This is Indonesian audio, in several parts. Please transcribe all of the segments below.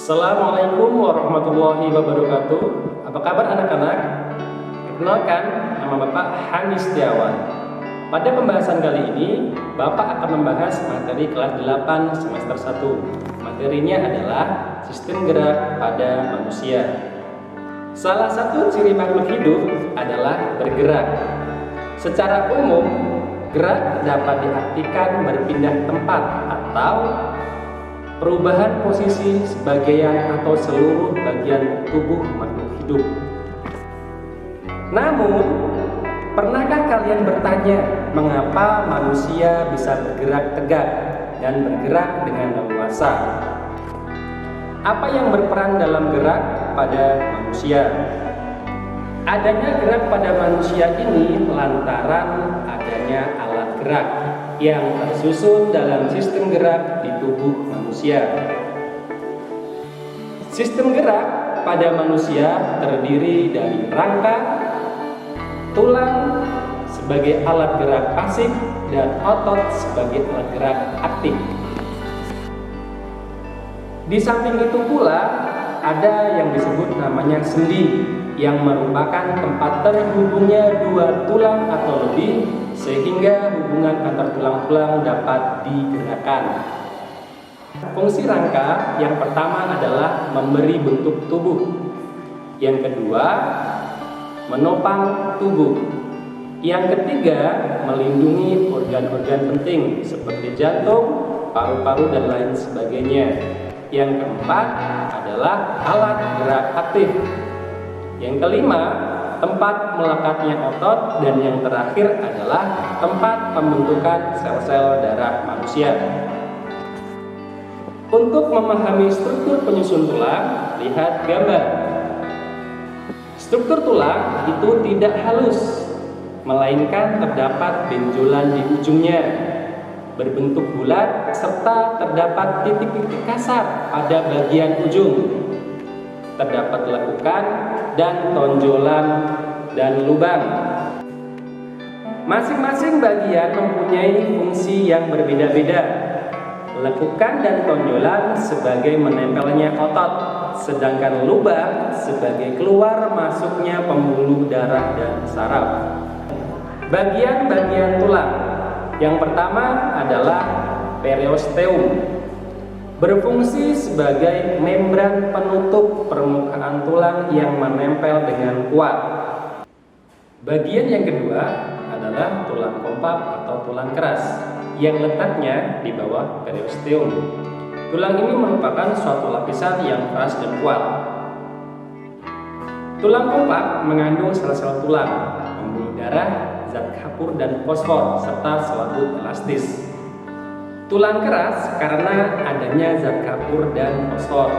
Assalamualaikum warahmatullahi wabarakatuh. Apa kabar anak-anak? Perkenalkan, nama Bapak Hani Setiawan. Pada pembahasan kali ini, Bapak akan membahas materi kelas 8 semester 1. Materinya adalah sistem gerak pada manusia. Salah satu ciri makhluk hidup adalah bergerak. Secara umum, gerak dapat diartikan berpindah tempat atau perubahan posisi sebagian atau seluruh bagian tubuh makhluk hidup. Namun, pernahkah kalian bertanya mengapa manusia bisa bergerak tegak dan bergerak dengan leluasa? Apa yang berperan dalam gerak pada manusia? Adanya gerak pada manusia ini lantaran adanya alat gerak yang tersusun dalam sistem gerak di tubuh manusia. Sistem gerak pada manusia terdiri dari rangka, tulang sebagai alat gerak pasif, dan otot sebagai alat gerak aktif. Di samping itu pula ada yang disebut namanya sendi, yang merupakan tempat terhubungnya dua tulang atau lebih, sehingga hubungan antar tulang-tulang dapat digerakkan. Fungsi rangka yang pertama adalah memberi bentuk tubuh. Yang kedua, menopang tubuh. Yang ketiga, melindungi organ-organ penting seperti jantung, paru-paru, dan lain sebagainya. Yang keempat adalah alat gerak aktif. Yang kelima, tempat melekatnya otot, dan yang terakhir adalah tempat pembentukan sel-sel darah manusia. Untuk memahami struktur penyusun tulang, lihat gambar. Struktur tulang itu tidak halus, melainkan terdapat benjolan di ujungnya, berbentuk bulat, serta terdapat titik-titik kasar pada bagian ujung. Terdapat lekukan dan tonjolan dan lubang. Masing-masing bagian mempunyai fungsi yang berbeda-beda. Lekukan dan tonjolan sebagai menempelnya otot, sedangkan lubang sebagai keluar masuknya pembuluh darah dan saraf. Bagian-bagian tulang. Yang pertama adalah periosteum, berfungsi sebagai membran penutup permukaan tulang yang menempel dengan kuat. Bagian yang kedua adalah tulang kompak atau tulang keras yang letaknya di bawah periosteum. Tulang ini merupakan suatu lapisan yang keras dan kuat. Tulang kompak mengandung sel-sel tulang, pembuluh darah, zat kapur dan fosfor, serta selaput elastis. Tulang keras karena adanya zat kapur dan fosfor.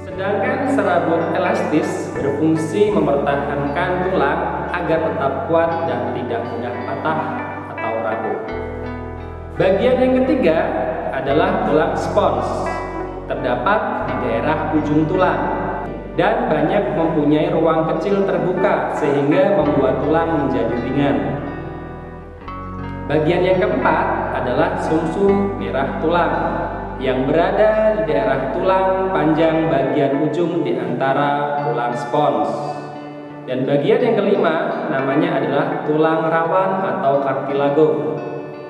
Sedangkan serabut elastis berfungsi mempertahankan tulang agar tetap kuat dan tidak mudah patah atau rapuh. Bagian yang ketiga adalah tulang spons. Terdapat di daerah ujung tulang dan banyak mempunyai ruang kecil terbuka sehingga membuat tulang menjadi ringan. Bagian yang keempat adalah sumsum merah tulang yang berada di daerah tulang panjang bagian ujung di antara tulang spons. Dan bagian yang kelima namanya adalah tulang rawan atau cartilago.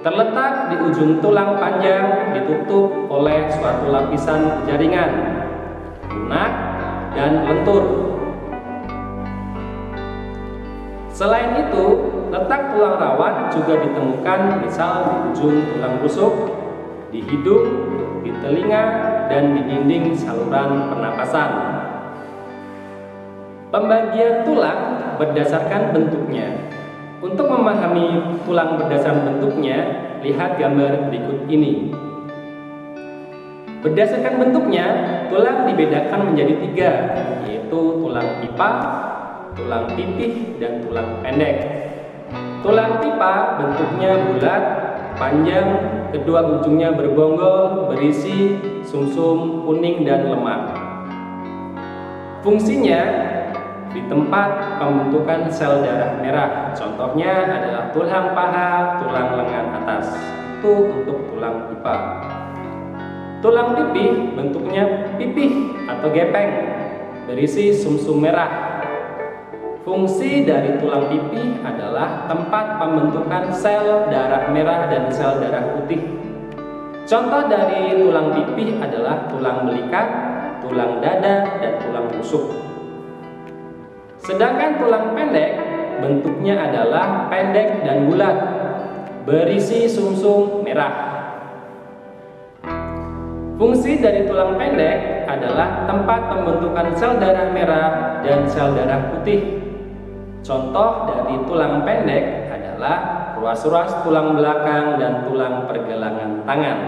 Terletak di ujung tulang panjang, ditutup oleh suatu lapisan jaringan, lunak, dan lentur. Selain itu, letak tulang rawan juga ditemukan misal di ujung tulang rusuk, di hidung, di telinga, dan di dinding saluran pernapasan. Pembagian tulang berdasarkan bentuknya. Untuk memahami tulang berdasarkan bentuknya, lihat gambar berikut ini. Berdasarkan bentuknya, tulang dibedakan menjadi 3, yaitu tulang pipa, tulang pipih, dan tulang pendek. Tulang pipa bentuknya bulat, panjang, kedua ujungnya berbonggol, berisi sumsum kuning dan lemak. Fungsinya di tempat pembentukan sel darah merah. Contohnya adalah tulang paha, tulang lengan atas. Itu untuk tulang pipa. Tulang pipih bentuknya pipih atau gepeng, berisi sumsum merah. Fungsi dari tulang pipih adalah tempat pembentukan sel darah merah dan sel darah putih. Contoh dari tulang pipih adalah tulang belikat, tulang dada, dan tulang rusuk. Sedangkan tulang pendek bentuknya adalah pendek dan bulat, berisi sumsum merah. Fungsi dari tulang pendek adalah tempat pembentukan sel darah merah dan sel darah putih. Contoh dari tulang pendek adalah ruas-ruas tulang belakang dan tulang pergelangan tangan.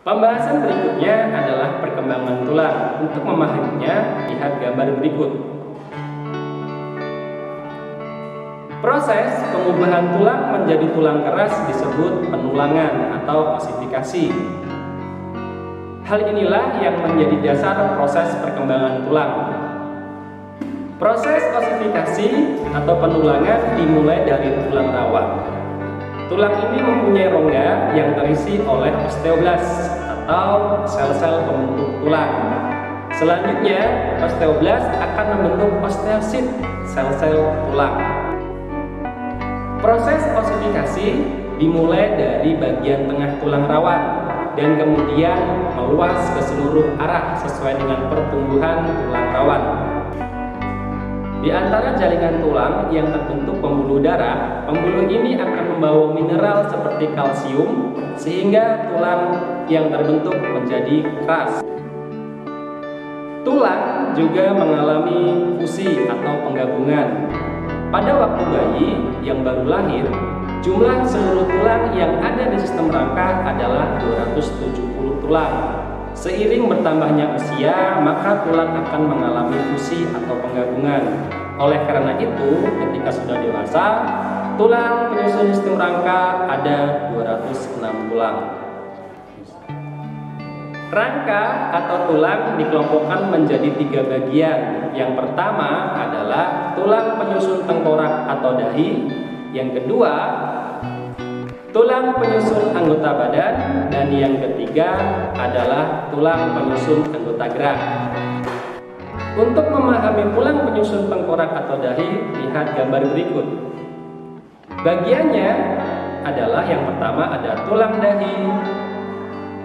Pembahasan berikutnya adalah perkembangan tulang. Untuk memahaminya, lihat gambar berikut. Proses pengubahan tulang menjadi tulang keras disebut penulangan atau osifikasi. Hal inilah yang menjadi dasar proses perkembangan tulang. Proses osifikasi atau penulangan dimulai dari tulang rawan. Tulang ini mempunyai rongga yang terisi oleh osteoblast atau sel-sel pembentuk tulang. Selanjutnya, osteoblast akan membentuk osteosit, sel-sel tulang. Proses osifikasi dimulai dari bagian tengah tulang rawan dan kemudian meluas ke seluruh arah sesuai dengan pertumbuhan tulang rawan. Di antara jaringan tulang yang terbentuk pembuluh darah, pembuluh ini akan membawa mineral seperti kalsium sehingga tulang yang terbentuk menjadi keras. Tulang juga mengalami fusi atau penggabungan. Pada waktu bayi yang baru lahir, jumlah seluruh tulang yang ada di sistem rangka adalah 270 tulang. Seiring bertambahnya usia, maka tulang akan mengalami fusi atau penggabungan. Oleh karena itu, ketika sudah dewasa, tulang penyusun sistem rangka ada 206 tulang. Rangka atau tulang dikelompokkan menjadi 3 bagian. Yang pertama adalah tulang penyusun tengkorak atau dahi. Yang kedua, tulang penyusun anggota badan, dan yang ketiga adalah tulang penyusun anggota gerak. Untuk memahami tulang penyusun tengkorak atau dahi, lihat gambar berikut. Bagiannya adalah yang pertama ada tulang dahi,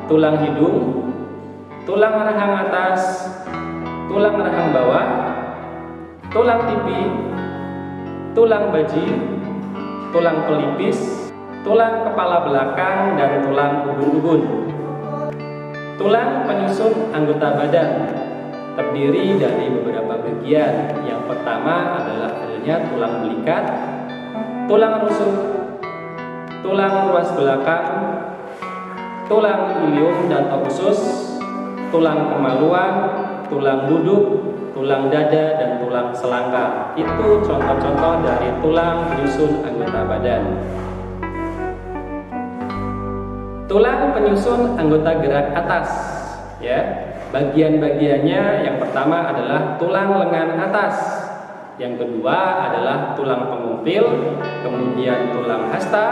tulang hidung, tulang rahang atas, tulang rahang bawah, tulang pipi, tulang baji, tulang pelipis, tulang kepala belakang, dan tulang ubun-ubun. Tulang penyusun anggota badan terdiri dari beberapa bagian. Yang pertama adalah adanya tulang belikat, tulang rusuk, tulang ruas belakang, tulang ilium dan usus, tulang kemaluan, tulang duduk, tulang dada, dan tulang selangkah. Itu contoh-contoh dari tulang penyusun anggota badan. Tulang penyusun anggota gerak atas, ya. Bagian-bagiannya yang pertama adalah tulang lengan atas, yang kedua adalah tulang pengumpil, kemudian tulang hasta,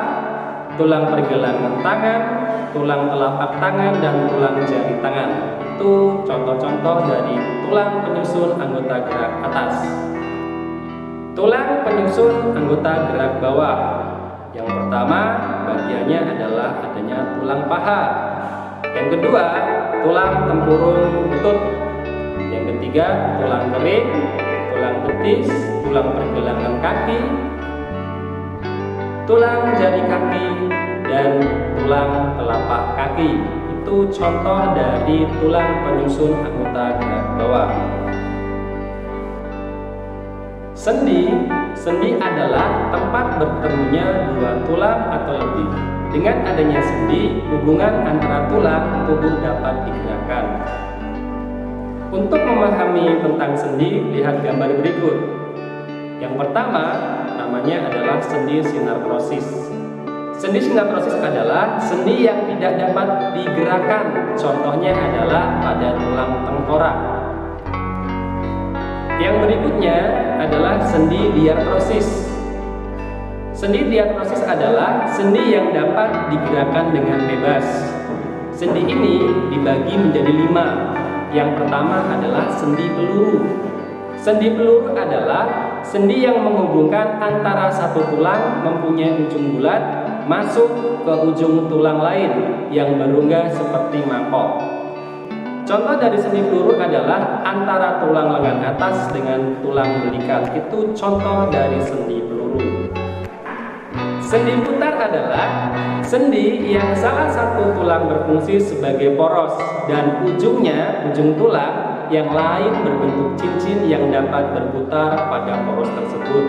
tulang pergelangan tangan, tulang telapak tangan, dan tulang jari tangan. Itu contoh-contoh dari tulang penyusun anggota gerak atas. Tulang penyusun anggota gerak bawah. Yang pertama bagiannya adalah adanya tulang paha. Yang kedua, tulang tempurung lutut. Yang ketiga, tulang kering, tulang betis, tulang pergelangan kaki, tulang jari kaki, dan tulang telapak kaki. Itu contoh dari tulang penyusun anggota gerak bawah. Sendi adalah tempat bertemunya dua tulang atau lebih. Dengan adanya sendi, hubungan antara tulang tubuh dapat digerakkan. Untuk memahami tentang sendi, lihat gambar berikut. Yang pertama, namanya adalah sendi sinartrosis. Sendi sinartrosis adalah sendi yang tidak dapat digerakkan. Contohnya adalah pada tulang tengkorak. Yang berikutnya adalah sendi diartrosis. Sendi diartrosis adalah sendi yang dapat digerakkan dengan bebas. Sendi ini dibagi menjadi 5. Yang pertama adalah sendi peluru. Sendi peluru adalah sendi yang menghubungkan antara satu tulang mempunyai ujung bulat masuk ke ujung tulang lain yang berunggah seperti mangkok. Contoh dari sendi peluru adalah antara tulang lengan atas dengan tulang belikat. Itu contoh dari sendi peluru. Sendi putar adalah sendi yang salah satu tulang berfungsi sebagai poros dan ujungnya, ujung tulang yang lain berbentuk cincin yang dapat berputar pada poros tersebut.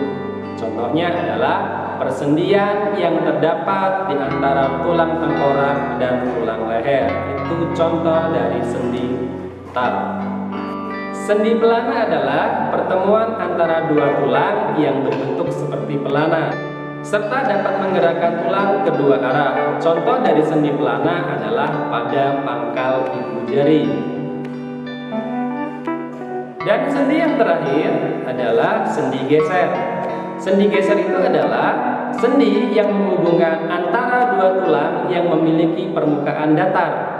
Contohnya adalah persendian yang terdapat di antara tulang tengkorak dan tulang leher. Itu contoh dari sendi putar. Sendi pelana adalah pertemuan antara dua tulang yang berbentuk seperti pelana serta dapat menggerakkan tulang kedua arah. Contoh dari sendi pelana adalah pada pangkal ibu jari. Dan sendi yang terakhir adalah sendi geser. Sendi geser itu adalah sendi yang menghubungkan antara dua tulang yang memiliki permukaan datar.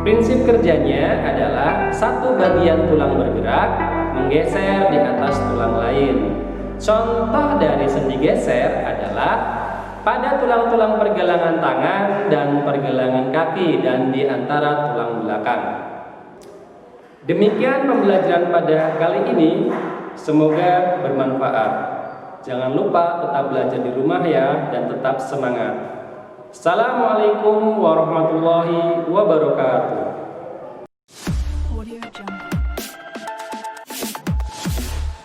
Prinsip kerjanya adalah satu bagian tulang bergerak menggeser di atas tulang lain. Contoh dari sendi geser adalah pada tulang-tulang pergelangan tangan dan pergelangan kaki dan di antara tulang belakang. Demikian pembelajaran pada kali ini, semoga bermanfaat. Jangan lupa tetap belajar di rumah ya, dan tetap semangat. Assalamualaikum warahmatullahi wabarakatuh.